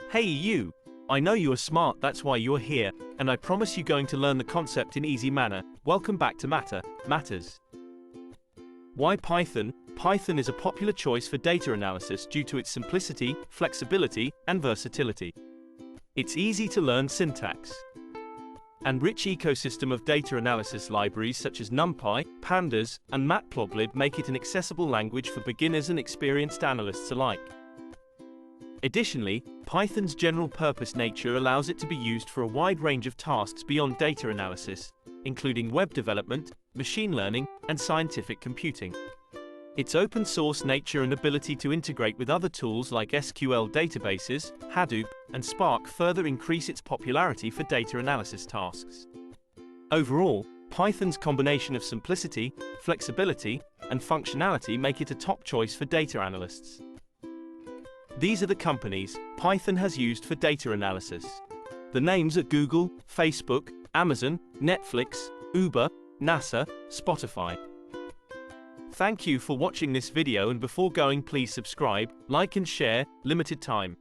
Hey you! I know you are smart, that's why you're here, and I promise you're going to learn the concept in easy manner. Welcome back to Matters. Why Python? Python is a popular choice for data analysis due to its simplicity, flexibility, and versatility. Its easy-to-learn syntax and rich ecosystem of data analysis libraries such as NumPy, Pandas, and Matplotlib make it an accessible language for beginners and experienced analysts alike. Additionally, Python's general-purpose nature allows it to be used for a wide range of tasks beyond data analysis, including web development, machine learning, and scientific computing. Its open-source nature and ability to integrate with other tools like SQL databases, Hadoop, and Spark further increase its popularity for data analysis tasks. Overall, Python's combination of simplicity, flexibility, and functionality make it a top choice for data analysts. These are the companies Python has used for data analysis. The names are Google, Facebook, Amazon, Netflix, Uber, NASA, Spotify. Thank you for watching this video, and before going, please subscribe, like and share. Limited time.